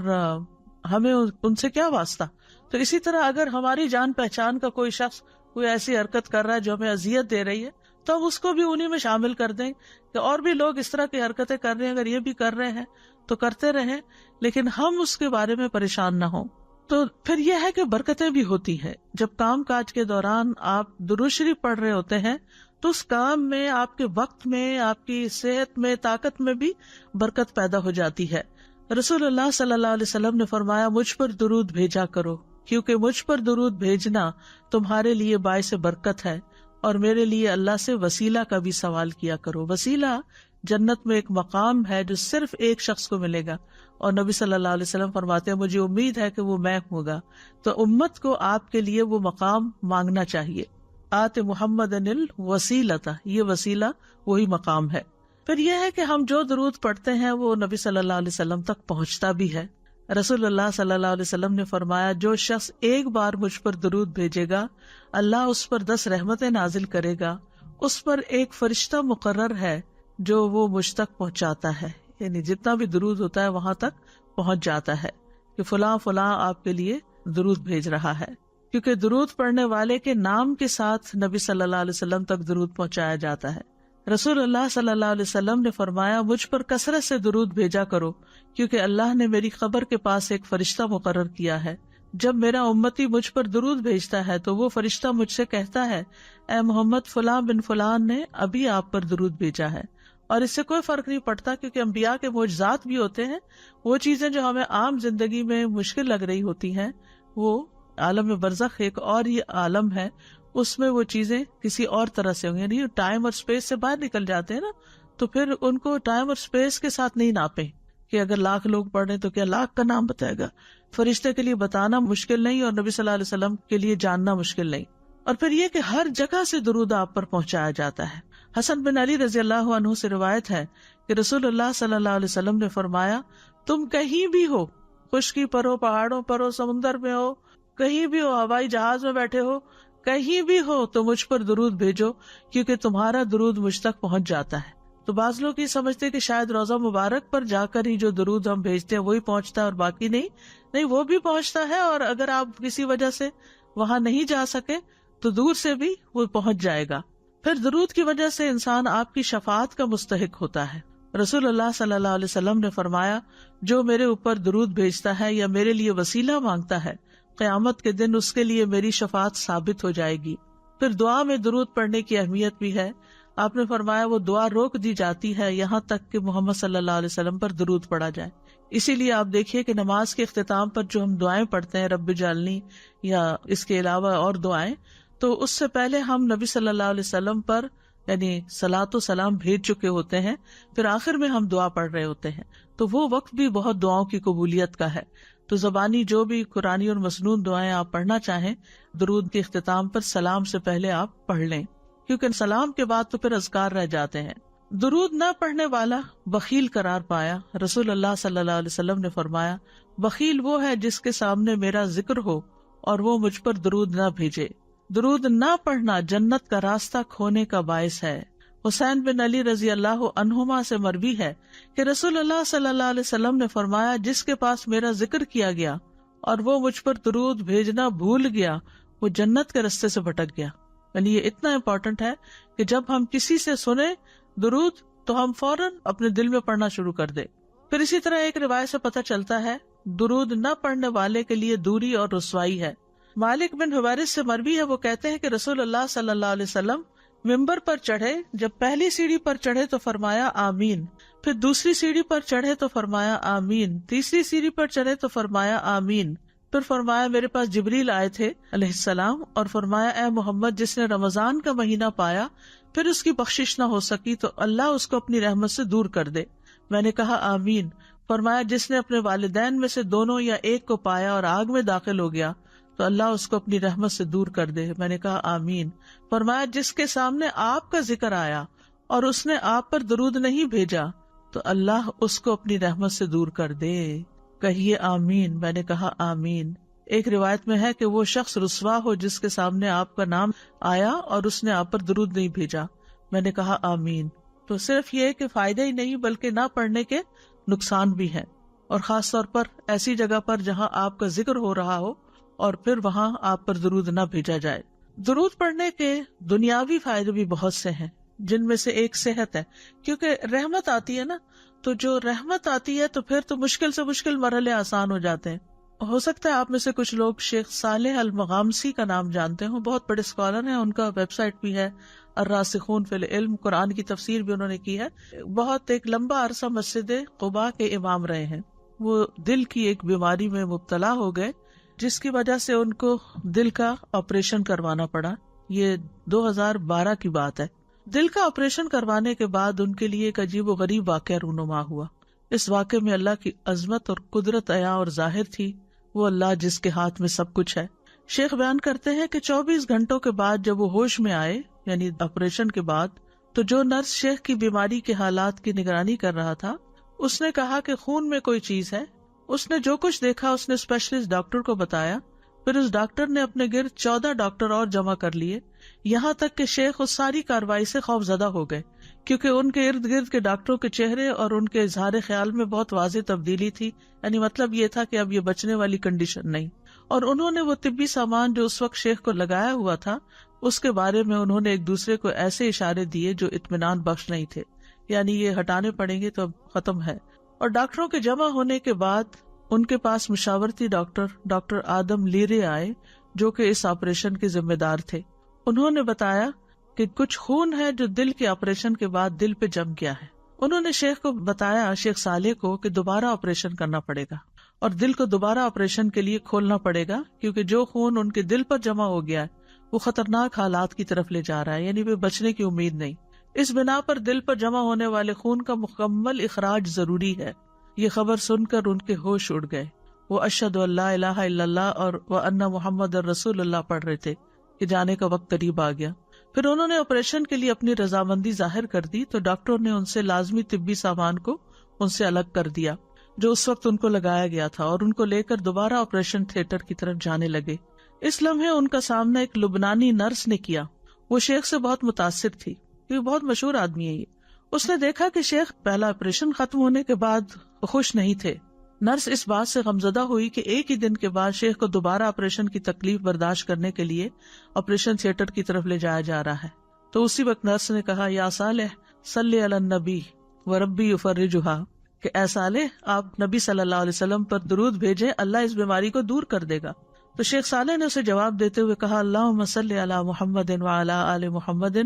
ہمیں ان سے کیا واسطہ. تو اسی طرح اگر ہماری جان پہچان کا کوئی شخص کوئی ایسی حرکت کر رہا ہے جو ہمیں اذیت دے رہی ہے، تو ہم اس کو بھی انہی میں شامل کر دیں کہ اور بھی لوگ اس طرح کی حرکتیں کر رہے ہیں، اگر یہ بھی کر رہے ہیں تو کرتے رہیں، لیکن ہم اس کے بارے میں پریشان نہ ہوں. تو پھر یہ ہے کہ برکتیں بھی ہوتی ہے. جب کام کاج کے دوران آپ درود شریف پڑھ رہے ہوتے ہیں تو اس کام میں، آپ کے وقت میں، آپ کی صحت میں، طاقت میں بھی برکت پیدا ہو جاتی ہے. رسول اللہ صلی اللہ علیہ وسلم نے فرمایا، مجھ پر درود بھیجا کرو، کیونکہ مجھ پر درود بھیجنا تمہارے لیے باعث برکت ہے، اور میرے لیے اللہ سے وسیلہ کا بھی سوال کیا کرو. وسیلہ جنت میں ایک مقام ہے جو صرف ایک شخص کو ملے گا، اور نبی صلی اللہ علیہ وسلم فرماتے ہیں مجھے امید ہے کہ وہ میں ہوگا. تو امت کو آپ کے لیے وہ مقام مانگنا چاہیے. آت محمد الوسیلۃ، یہ وسیلہ وہی مقام ہے. پھر یہ ہے کہ ہم جو درود پڑھتے ہیں وہ نبی صلی اللہ علیہ وسلم تک پہنچتا بھی ہے. رسول اللہ صلی اللہ علیہ وسلم نے فرمایا، جو شخص ایک بار مجھ پر درود بھیجے گا، اللہ اس پر 10 رحمتیں نازل کرے گا. اس پر ایک فرشتہ مقرر ہے جو وہ مجھ تک پہنچاتا ہے، یعنی جتنا بھی درود ہوتا ہے وہاں تک پہنچ جاتا ہے کہ فلاں فلاں آپ کے لیے درود بھیج رہا ہے. کیونکہ درود پڑھنے والے کے نام کے ساتھ نبی صلی اللہ علیہ وسلم تک درود پہنچایا جاتا ہے. رسول اللہ صلی اللہ علیہ وسلم نے فرمایا، مجھ پر کثرت سے درود بھیجا کرو، کیونکہ اللہ نے میری قبر کے پاس ایک فرشتہ مقرر کیا ہے. جب میرا امتی مجھ پر درود بھیجتا ہے تو وہ فرشتہ مجھ سے کہتا ہے، اے محمد، فلاں بن فلاں نے ابھی آپ پر درود بھیجا ہے. اور اس سے کوئی فرق نہیں پڑتا، کیونکہ انبیاء کے معجزات بھی ہوتے ہیں. وہ چیزیں جو ہمیں عام زندگی میں مشکل لگ رہی ہوتی ہیں، وہ عالم برزخ ایک اور یہ عالم ہے، اس میں وہ چیزیں کسی اور طرح سے ہوں گی. یعنی ٹائم اور سپیس سے باہر نکل جاتے ہیں نا، تو پھر ان کو ٹائم اور سپیس کے ساتھ نہیں ناپیں کہ اگر 1,00,000 لوگ پڑھ رہے تو کیا 1,00,000 کا نام بتائے گا. فرشتے کے لیے بتانا مشکل نہیں، اور نبی صلی اللہ علیہ وسلم کے لیے جاننا مشکل نہیں. اور پھر یہ کہ ہر جگہ سے درود آپ پر پہنچایا جاتا ہے. حسن بن علی رضی اللہ عنہ سے روایت ہے کہ رسول اللہ صلی اللہ علیہ وسلم نے فرمایا، تم کہیں بھی ہو، خشکی پر ہو، پہاڑوں پر ہو، سمندر میں ہو، کہیں بھی ہو، ہوائی جہاز میں بیٹھے ہو، کہیں بھی ہو تو مجھ پر درود بھیجو، کیونکہ تمہارا درود مجھ تک پہنچ جاتا ہے. تو بعض لوگ یہ سمجھتے کہ شاید روضہ مبارک پر جا کر ہی جو درود ہم بھیجتے ہیں وہی پہنچتا ہے اور باقی نہیں، وہ بھی پہنچتا ہے. اور اگر آپ کسی وجہ سے وہاں نہیں جا سکے تو دور سے بھی وہ پہنچ جائے گا. پھر درود کی وجہ سے انسان آپ کی شفاعت کا مستحق ہوتا ہے. رسول اللہ صلی اللہ علیہ وسلم نے فرمایا، جو میرے اوپر درود بھیجتا ہے یا میرے لیے وسیلہ مانگتا ہے، قیامت کے دن اس کے لیے میری شفاعت ثابت ہو جائے گی. پھر دعا میں درود پڑھنے کی اہمیت بھی ہے. آپ نے فرمایا وہ دعا روک دی جاتی ہے یہاں تک کہ محمد صلی اللہ علیہ وسلم پر درود پڑھا جائے. اسی لیے آپ دیکھیے کہ نماز کے اختتام پر جو ہم دعائیں پڑھتے ہیں، رب اجعلنی یا اس کے علاوہ اور دعائیں، تو اس سے پہلے ہم نبی صلی اللہ علیہ وسلم پر یعنی صلاۃ و سلام بھیج چکے ہوتے ہیں، پھر آخر میں ہم دعا پڑھ رہے ہوتے ہیں. تو وہ وقت بھی بہت دعاؤں کی قبولیت کا ہے. تو زبانی جو بھی قرآنی اور مسنون دعائیں آپ پڑھنا چاہیں، درود کے اختتام پر سلام سے پہلے آپ پڑھ لیں، کیونکہ سلام کے بعد تو پھر اذکار رہ جاتے ہیں. درود نہ پڑھنے والا بخیل قرار پایا. رسول اللہ صلی اللہ علیہ وسلم نے فرمایا، بخیل وہ ہے جس کے سامنے میرا ذکر ہو اور وہ مجھ پر درود نہ بھیجے. درود نہ پڑھنا جنت کا راستہ کھونے کا باعث ہے. حسین بن علی رضی اللہ عنہما سے مروی ہے کہ رسول اللہ صلی اللہ علیہ وسلم نے فرمایا، جس کے پاس میرا ذکر کیا گیا اور وہ مجھ پر درود بھیجنا بھول گیا وہ جنت کے رستے سے بھٹک گیا. یعنی یہ اتنا امپورٹنٹ ہے کہ جب ہم کسی سے سنیں درود تو ہم فوراً اپنے دل میں پڑھنا شروع کر دیں. پھر اسی طرح ایک روایت سے پتہ چلتا ہے درود نہ پڑھنے والے کے لیے دوری اور رسوائی ہے. مالک بن حویرث سے مروی ہے، وہ کہتے ہیں کہ رسول اللہ صلی اللہ علیہ وسلم ممبر پر چڑھے، جب پہلی سیڑھی پر چڑھے تو فرمایا آمین، پھر دوسری سیڑھی پر چڑھے تو فرمایا آمین، تیسری سیڑھی پر چڑھے تو فرمایا آمین، پھر فرمایا میرے پاس جبریل آئے تھے علیہ السلام اور فرمایا اے محمد جس نے رمضان کا مہینہ پایا پھر اس کی بخشش نہ ہو سکی تو اللہ اس کو اپنی رحمت سے دور کر دے. میں نے کہا آمین. فرمایا جس نے اپنے والدین میں سے دونوں یا ایک کو پایا اور آگ میں داخل ہو گیا تو اللہ اس کو اپنی رحمت سے دور کر دے. میں نے کہا آمین. فرمایا جس کے سامنے آپ کا ذکر آیا اور اس نے آپ پر درود نہیں بھیجا تو اللہ اس کو اپنی رحمت سے دور کر دے. کہیے آمین. میں نے کہا آمین. ایک روایت میں ہے کہ وہ شخص رسوا ہو جس کے سامنے آپ کا نام آیا اور اس نے آپ پر درود نہیں بھیجا. میں نے کہا آمین. تو صرف یہ کہ فائدہ ہی نہیں بلکہ نہ پڑھنے کے نقصان بھی ہیں، اور خاص طور پر ایسی جگہ پر جہاں آپ کا ذکر ہو رہا ہو اور پھر وہاں آپ پر درود نہ بھیجا جائے. درود پڑھنے کے دنیاوی فائدے بھی بہت سے ہیں، جن میں سے ایک صحت ہے، کیونکہ رحمت آتی ہے نا، تو جو رحمت آتی ہے تو پھر تو مشکل سے مشکل مرحلے آسان ہو جاتے ہیں. ہو سکتا ہے آپ میں سے کچھ لوگ شیخ صالح المغامسی کا نام جانتے ہوں، بہت بڑے اسکالر ہیں، ان کا ویب سائٹ بھی ہے الراسخون فی العلم، قرآن کی تفسیر بھی انہوں نے کی ہے. بہت ایک لمبا عرصہ مسجد قباء کے امام رہے ہیں. وہ دل کی ایک بیماری میں مبتلا ہو گئے جس کی وجہ سے ان کو دل کا آپریشن کروانا پڑا. یہ 2012 کی بات ہے. دل کا آپریشن کروانے کے بعد ان کے لیے ایک عجیب و غریب واقعہ رونما ہوا. اس واقعے میں اللہ کی عظمت اور قدرت عیاں اور ظاہر تھی. وہ اللہ جس کے ہاتھ میں سب کچھ ہے. شیخ بیان کرتے ہیں کہ 24 گھنٹوں کے بعد جب وہ ہوش میں آئے، یعنی آپریشن کے بعد، تو جو نرس شیخ کی بیماری کے حالات کی نگرانی کر رہا تھا اس نے کہا کہ خون میں کوئی چیز ہے. اس نے جو کچھ دیکھا اس نے اسپیشلسٹ ڈاکٹر کو بتایا. پھر اس ڈاکٹر نے اپنے گرد 14 ڈاکٹر اور جمع کر لیے، یہاں تک کہ شیخ اس ساری کارروائی سے خوف زدہ ہو گئے، کیونکہ ان کے ارد گرد کے ڈاکٹروں کے چہرے اور ان کے اظہار خیال میں بہت واضح تبدیلی تھی. یعنی مطلب یہ تھا کہ اب یہ بچنے والی کنڈیشن نہیں. اور انہوں نے وہ طبی سامان جو اس وقت شیخ کو لگایا ہوا تھا اس کے بارے میں انہوں نے ایک دوسرے کو ایسے اشارے دیے جو اطمینان بخش نہیں تھے، یعنی یہ ہٹانے پڑیں گے تو اب ختم ہے. اور ڈاکٹروں کے جمع ہونے کے بعد ان کے پاس مشاورتی ڈاکٹر آدم لیرے آئے جو کہ اس آپریشن کے ذمہ دار تھے. انہوں نے بتایا کہ کچھ خون ہے جو دل کے آپریشن کے بعد دل پہ جم گیا ہے. انہوں نے شیخ کو بتایا، شیخ صالح کو، کہ دوبارہ آپریشن کرنا پڑے گا اور دل کو دوبارہ آپریشن کے لیے کھولنا پڑے گا، کیونکہ جو خون ان کے دل پر جمع ہو گیا ہے وہ خطرناک حالات کی طرف لے جا رہا ہے، یعنی وہ بچنے کی امید نہیں. اس بنا پر دل پر جمع ہونے والے خون کا مکمل اخراج ضروری ہے. یہ خبر سن کر ان کے ہوش اڑ گئے. وہ اشہد ان لا الہ الا اللہ اور وان محمد رسول اللہ پڑھ رہے تھے کہ جانے کا وقت قریب آ گیا. پھر انہوں نے آپریشن کے لیے اپنی رضامندی ظاہر کر دی تو ڈاکٹروں نے ان سے لازمی طبی سامان کو ان سے الگ کر دیا جو اس وقت ان کو لگایا گیا تھا، اور ان کو لے کر دوبارہ آپریشن تھیٹر کی طرف جانے لگے. اس لمحے ان کا سامنا ایک لبنانی نرس نے کیا. وہ شیخ سے بہت متاثر تھی، یہ بہت مشہور آدمی ہے. اس نے دیکھا کہ شیخ پہلا آپریشن ختم ہونے کے بعد خوش نہیں تھے. نرس اس بات سے غمزدہ ہوئی کہ ایک ہی دن کے بعد شیخ کو دوبارہ آپریشن کی تکلیف برداشت کرنے کے لیے آپریشن تھیٹر کی طرف لے جایا جا رہا ہے. تو اسی وقت نرس نے کہا یا صالح صلی علی النبی وربی یفرجھا، کہ اے صالح آپ نبی صلی اللہ علیہ وسلم پر درود بھیجیں، اللہ اس بیماری کو دور کر دے گا. تو شیخ صالح نے اسے جواب دیتے ہوئے کہا اللہم صلی علی محمد وعلی آل محمد.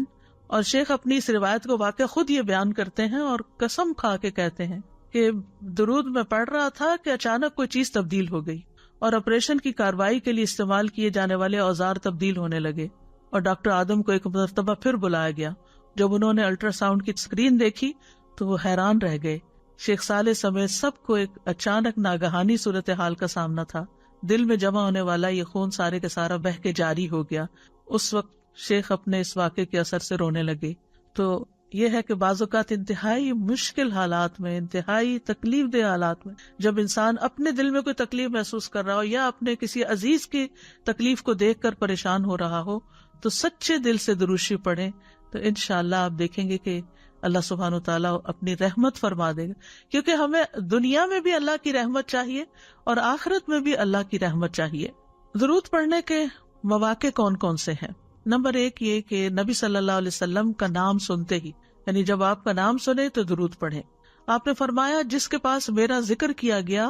اور شیخ اپنی اس روایت کو واقعہ خود یہ بیان کرتے ہیں اور قسم کھا کے کہتے ہیں کہ درود میں پڑھ رہا تھا کہ اچانک کوئی چیز تبدیل ہو گئی اور آپریشن کی کارروائی کے لیے استعمال کیے جانے والے اوزار تبدیل ہونے لگے. اور ڈاکٹر آدم کو ایک مرتبہ پھر بلایا گیا. جب انہوں نے الٹرا ساؤنڈ کی اسکرین دیکھی تو وہ حیران رہ گئے. شیخ صالح سمیت سب کو ایک اچانک ناگہانی صورتحال کا سامنا تھا. دل میں جمع ہونے والا یہ خون سارے کا سارا بہہ کے جاری ہو گیا. اس وقت شیخ اپنے اس واقعے کے اثر سے رونے لگے. تو یہ ہے کہ بعض اوقات انتہائی مشکل حالات میں، انتہائی تکلیف دہ حالات میں، جب انسان اپنے دل میں کوئی تکلیف محسوس کر رہا ہو یا اپنے کسی عزیز کی تکلیف کو دیکھ کر پریشان ہو رہا ہو، تو سچے دل سے درود شریف پڑھیں تو انشاءاللہ آپ دیکھیں گے کہ اللہ سبحانہ وتعالیٰ اپنی رحمت فرما دے گا، کیونکہ ہمیں دنیا میں بھی اللہ کی رحمت چاہیے اور آخرت میں بھی اللہ کی رحمت چاہیے۔ درود پڑھنے کے مواقع کون کون سے ہیں؟ نمبر 1 یہ کہ نبی صلی اللہ علیہ وسلم کا نام سنتے ہی، یعنی جب آپ کا نام سنے تو درود پڑھیں۔ آپ نے فرمایا جس کے پاس میرا ذکر کیا گیا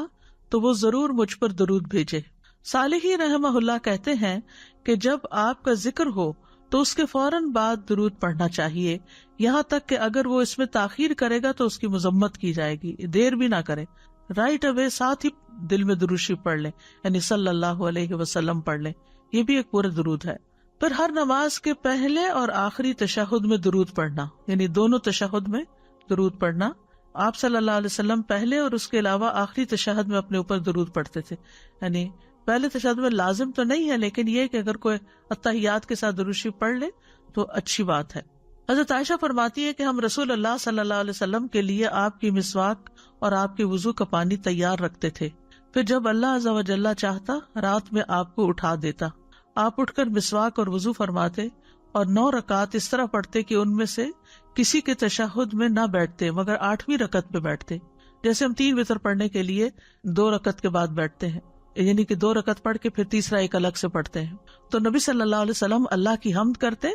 تو وہ ضرور مجھ پر درود بھیجے۔ صالحی رحمہ اللہ کہتے ہیں کہ جب آپ کا ذکر ہو تو اس کے فوراً بعد درود پڑھنا چاہیے، یہاں تک کہ اگر وہ اس میں تاخیر کرے گا تو اس کی مذمت کی جائے گی، دیر بھی نہ کرے، رائٹ اوے ساتھ ہی دل میں درود شریف پڑھ لیں، یعنی صلی اللہ علیہ وسلم پڑھ لیں، یہ بھی ایک پورا درود ہے۔ پھر ہر نماز کے پہلے اور آخری تشہد میں درود پڑھنا، یعنی دونوں تشہد میں درود پڑھنا۔ آپ صلی اللہ علیہ وسلم پہلے اور اس کے علاوہ آخری تشہد میں اپنے اوپر درود پڑھتے تھے، یعنی پہلے تشہد میں لازم تو نہیں ہے، لیکن یہ کہ اگر کوئی اتحیات کے ساتھ درود شریف پڑھ لے تو اچھی بات ہے۔ حضرت عائشہ فرماتی ہے کہ ہم رسول اللہ صلی اللہ علیہ وسلم کے لیے آپ کی مسواک اور آپ کے وضو کا پانی تیار رکھتے تھے، پھر جب اللہ عز و جل چاہتا رات میں آپ کو اٹھا دیتا، آپ اٹھ کر مسواک اور وضو فرماتے اور 9 رکعت اس طرح پڑھتے کہ ان میں سے کسی کے تشہد میں نہ بیٹھتے مگر 8ویں رکعت پہ بیٹھتے، جیسے ہم 3 وتر پڑھنے کے لیے 2 رکعت کے بعد بیٹھتے ہیں، یعنی کہ 2 رکعت پڑھ کے پھر تیسرا ایک الگ سے پڑھتے ہیں۔ تو نبی صلی اللہ علیہ وسلم اللہ کی حمد کرتے،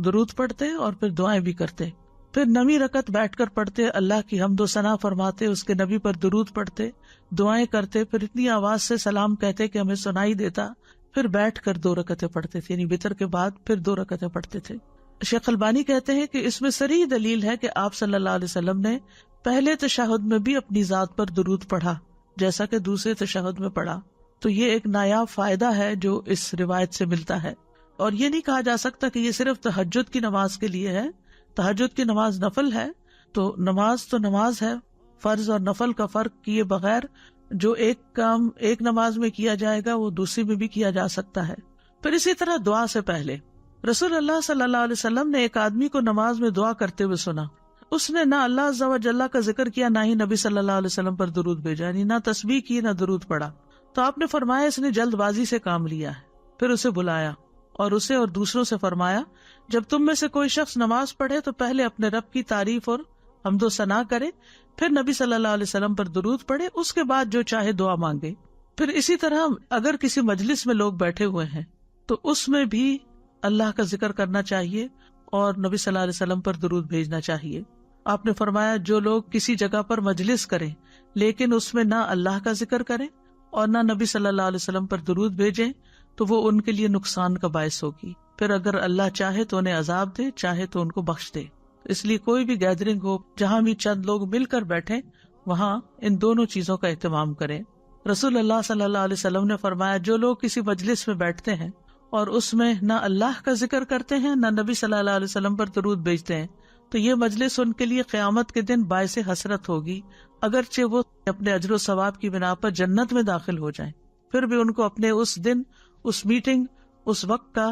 درود پڑھتے اور پھر دعائیں بھی کرتے، پھر 9ویں رکعت بیٹھ کر پڑھتے، اللہ کی حمد و ثنا فرماتے، اس کے نبی پر درود پڑھتے، دعائیں کرتے، پھر اتنی آواز سے سلام کہتے کہ ہمیں سنائی دیتا، پھر بیٹھ کر 2 رکعتیں پڑھتے تھے، یعنی وتر کے بعد پھر 2 رکعتیں پڑھتے تھے۔ شیخ البانی کہتے ہیں کہ اس میں صریح دلیل ہے کہ آپ صلی اللہ علیہ وسلم نے پہلے تشہد میں بھی اپنی ذات پر درود پڑھا جیسا کہ دوسرے تشہد میں پڑھا، تو یہ ایک نایاب فائدہ ہے جو اس روایت سے ملتا ہے۔ اور یہ نہیں کہا جا سکتا کہ یہ صرف تہجد کی نماز کے لیے ہے، تہجد کی نماز نفل ہے، تو نماز ہے، فرض اور نفل کا فرق کیے بغیر جو ایک کام ایک نماز میں کیا جائے گا وہ دوسری میں بھی کیا جا سکتا ہے۔ پھر اسی طرح دعا سے پہلے رسول اللہ صلی اللہ علیہ وسلم نے ایک آدمی کو نماز میں دعا کرتے ہوئے سنا، اس نے نہ اللہ عز و جل کا ذکر کیا، نہ ہی نبی صلی اللہ علیہ وسلم پر درود بھیجا، یعنی نہ تسبیح کی نہ درود پڑا، تو آپ نے فرمایا اس نے جلد بازی سے کام لیا ہے۔ پھر اسے بلایا اور اسے اور دوسروں سے فرمایا جب تم میں سے کوئی شخص نماز پڑھے تو پہلے اپنے رب کی تعریف اور حمد و ثنا کرے، پھر نبی صلی اللہ علیہ وسلم پر درود پڑھے، اس کے بعد جو چاہے دعا مانگے۔ پھر اسی طرح اگر کسی مجلس میں لوگ بیٹھے ہوئے ہیں تو اس میں بھی اللہ کا ذکر کرنا چاہیے اور نبی صلی اللہ علیہ وسلم پر درود بھیجنا چاہیے۔ آپ نے فرمایا جو لوگ کسی جگہ پر مجلس کریں لیکن اس میں نہ اللہ کا ذکر کریں اور نہ نبی صلی اللہ علیہ وسلم پر درود بھیجیں تو وہ ان کے لیے نقصان کا باعث ہوگی، پھر اگر اللہ چاہے تو انہیں عذاب دے، چاہے تو ان کو بخش دے۔ اس لیے کوئی بھی گیدرنگ ہو جہاں بھی چند لوگ مل کر بیٹھیں وہاں ان دونوں چیزوں کا اہتمام کریں۔ رسول اللہ صلی اللہ علیہ وسلم نے فرمایا جو لوگ کسی مجلس میں بیٹھتے ہیں اور اس میں نہ اللہ کا ذکر کرتے ہیں نہ نبی صلی اللہ علیہ وسلم پر درود بھیجتے ہیں تو یہ مجلس ان کے لیے قیامت کے دن باعث حسرت ہوگی، اگرچہ وہ اپنے اجر و ثواب کی بنا پر جنت میں داخل ہو جائیں، پھر بھی ان کو اپنے اس دن، اس میٹنگ، اس وقت کا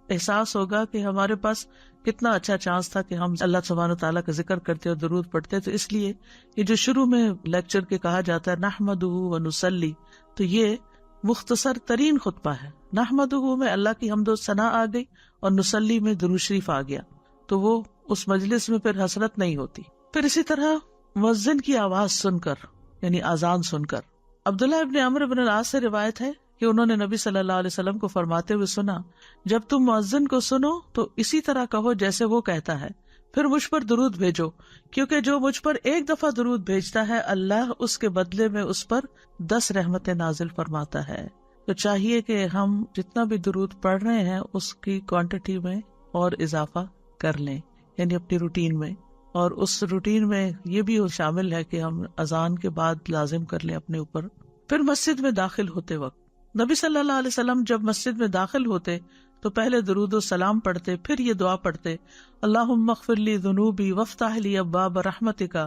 احساس ہوگا کہ ہمارے پاس کتنا اچھا چانس تھا کہ ہم اللہ سبحانہ وتعالیٰ کا ذکر کرتے اور درود پڑھتے۔ تو اس لیے یہ جو شروع میں لیکچر کے کہا جاتا ہے نحمدہ و نصلی، تو یہ مختصر ترین خطبہ ہے۔ نحمدہ میں اللہ کی حمد و ثنا آ گئی اور نصلی میں درود شریف آ گیا، تو وہ اس مجلس میں پھر حسرت نہیں ہوتی۔ پھر اسی طرح مؤذن کی آواز سن کر، یعنی اذان سن کر، عبداللہ ابن عمرو بن العاص سے روایت ہے کہ انہوں نے نبی صلی اللہ علیہ وسلم کو فرماتے ہوئے سنا جب تم مؤذن کو سنو تو اسی طرح کہو جیسے وہ کہتا ہے، پھر مجھ پر درود بھیجو، کیونکہ جو مجھ پر ایک دفعہ درود بھیجتا ہے اللہ اس کے بدلے میں اس پر 10 رحمتیں نازل فرماتا ہے۔ تو چاہیے کہ ہم جتنا بھی درود پڑھ رہے ہیں اس کی کوانٹٹی میں اور اضافہ کر لیں، یعنی اپنی روٹین میں، اور اس روٹین میں یہ بھی شامل ہے کہ ہم اذان کے بعد لازم کر لیں اپنے اوپر۔ پھر مسجد میں داخل ہوتے وقت نبی صلی اللہ علیہ وسلم جب مسجد میں داخل ہوتے تو پہلے درود و سلام پڑھتے، پھر یہ دعا پڑھتے اللہم اغفر لی ذنوبی وافتح لی ابواب رحمتک۔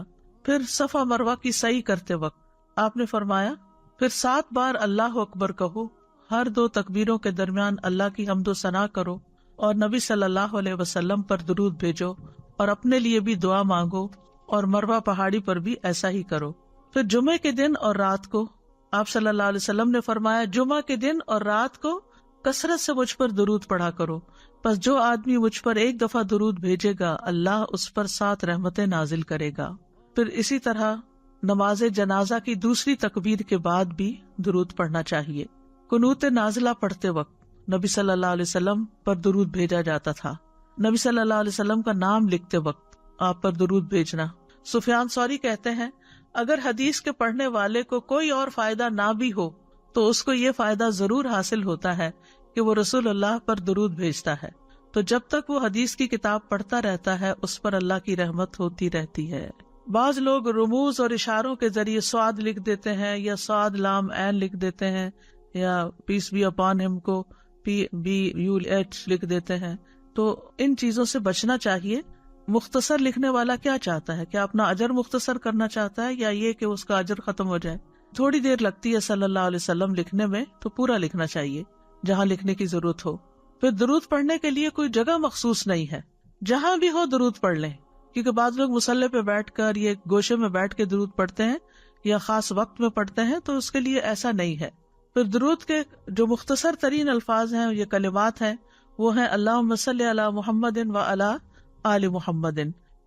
پھر صفا مروہ کی سعی کرتے وقت آپ نے فرمایا پھر 7 بار اللہ اکبر کہو، ہر 2 تکبیروں کے درمیان اللہ کی حمد و ثنا کرو اور نبی صلی اللہ علیہ وسلم پر درود بھیجو اور اپنے لیے بھی دعا مانگو، اور مروہ پہاڑی پر بھی ایسا ہی کرو۔ پھر جمعے کے دن اور رات کو آپ صلی اللہ علیہ وسلم نے فرمایا جمعہ کے دن اور رات کو کثرت سے مجھ پر درود پڑھا کرو، پس جو آدمی مجھ پر ایک دفعہ درود بھیجے گا اللہ اس پر 7 رحمتیں نازل کرے گا۔ پھر اسی طرح نماز جنازہ کی دوسری تکبیر کے بعد بھی درود پڑھنا چاہیے۔ قنوت نازلہ پڑھتے وقت نبی صلی اللہ علیہ وسلم پر درود بھیجا جاتا تھا۔ نبی صلی اللہ علیہ وسلم کا نام لکھتے وقت آپ پر درود بھیجنا۔ سفیان ثوری کہتے ہیں اگر حدیث کے پڑھنے والے کو کوئی اور فائدہ نہ بھی ہو تو اس کو یہ فائدہ ضرور حاصل ہوتا ہے کہ وہ رسول اللہ پر درود بھیجتا ہے، تو جب تک وہ حدیث کی کتاب پڑھتا رہتا ہے اس پر اللہ کی رحمت ہوتی رہتی ہے۔ بعض لوگ رموز اور اشاروں کے ذریعے سعد لکھ دیتے ہیں یا سعد لام عین لکھ دیتے ہیں یا پیس بی اپان ہم کو PBUH لکھ دیتے ہیں، تو ان چیزوں سے بچنا چاہیے۔ مختصر لکھنے والا کیا چاہتا ہے کہ اپنا اجر مختصر کرنا چاہتا ہے یا یہ کہ اس کا اجر ختم ہو جائے؟ تھوڑی دیر لگتی ہے صلی اللہ علیہ وسلم لکھنے میں، تو پورا لکھنا چاہیے جہاں لکھنے کی ضرورت ہو۔ پھر درود پڑھنے کے لیے کوئی جگہ مخصوص نہیں ہے، جہاں بھی ہو درود پڑھ لیں، کیونکہ بعض لوگ مصلی پہ بیٹھ کر یہ گوشے میں بیٹھ کے درود پڑھتے ہیں یا خاص وقت میں پڑھتے ہیں، تو اس کے لیے ایسا نہیں ہے۔ پھر درود کے جو مختصر ترین الفاظ ہیں، یہ کلمات ہیں، وہ ہیں اللہم صلی علی محمد و علی آل محمد۔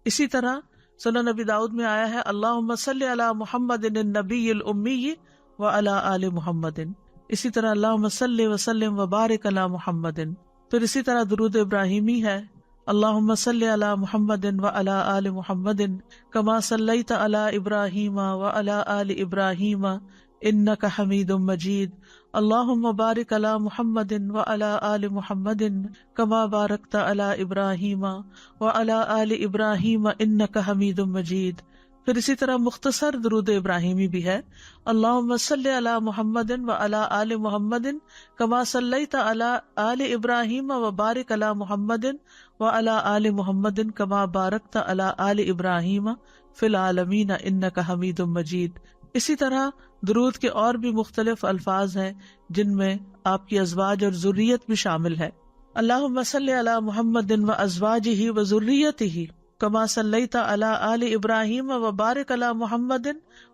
اسی طرح سنن نبی داؤد میں آیا ہے اللہم صلی علی محمد النبی الامی و علی آل محمد۔ اسی طرح اللہم صلی وسلم و بارک علی محمد۔ پھر اسی طرح درود ابراہیمی ہے اللہم صلی علی محمد و علی آل محمد کما صلیت علی ابراہیم و علی آل ابراہیم انک حمید مجید۔ اللہم بارک علی محمد و علی آل محمد کما بارکت علی ابراہیم و علی آل ابراہیم انک حمید مجید۔ پھر اسی طرح مختصر درود ابراہیمی بھی ہے اللہم صلی علی محمد و علی آل محمد کما صلیت علی آل ابراہیم و بارک علی محمد و علی آل محمد کما بارکت علی آل ابراہیم فی العالمین انک حمید مجید۔ اسی طرح درود کے اور بھی مختلف الفاظ ہیں جن میں آپ کی ازواج اور ذریت بھی شامل ہے۔ اللہم صلی علی محمد و ازواجہ و ذریتہ کما صلیت علی آل ابراہیم و بارک علی محمد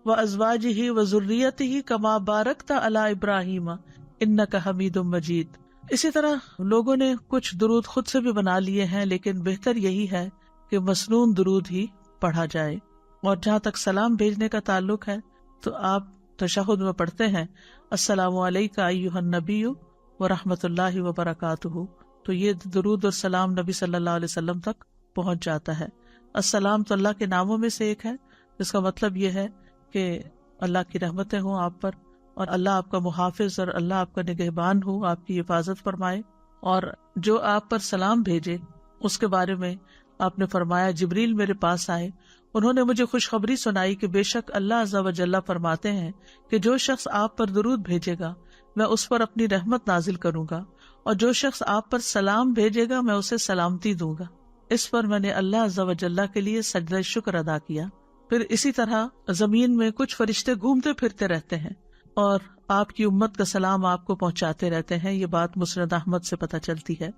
و ازواجہ و ذریتہ کما بارکت علی ابراہیم انک حمید مجید۔ اسی طرح لوگوں نے کچھ درود خود سے بھی بنا لیے ہیں، لیکن بہتر یہی ہے کہ مسنون درود ہی پڑھا جائے۔ اور جہاں تک سلام بھیجنے کا تعلق ہے تو آپ تشہد میں پڑھتے ہیں السلام علیکہ ایھا النبی ورحمۃ اللہ وبرکاتہ، تو یہ درود اور سلام نبی صلی اللہ علیہ وسلم تک پہنچ جاتا ہے۔ السلام تو اللہ کے ناموں میں سے ایک ہے، جس کا مطلب یہ ہے کہ اللہ کی رحمتیں ہوں آپ پر، اور اللہ آپ کا محافظ اور اللہ آپ کا نگہبان ہو، آپ کی حفاظت فرمائے۔ اور جو آپ پر سلام بھیجے اس کے بارے میں آپ نے فرمایا جبریل میرے پاس آئے، انہوں نے مجھے خوشخبری سنائی کہ بے شک اللہ عز و جل فرماتے ہیں کہ جو شخص آپ پر درود بھیجے گا میں اس پر اپنی رحمت نازل کروں گا، اور جو شخص آپ پر سلام بھیجے گا میں اسے سلامتی دوں گا۔ اس پر میں نے اللہ عز و جل کے لیے سجدہ شکر ادا کیا۔ پھر اسی طرح زمین میں کچھ فرشتے گھومتے پھرتے رہتے ہیں اور آپ کی امت کا سلام آپ کو پہنچاتے رہتے ہیں، یہ بات مسند احمد سے پتہ چلتی ہے۔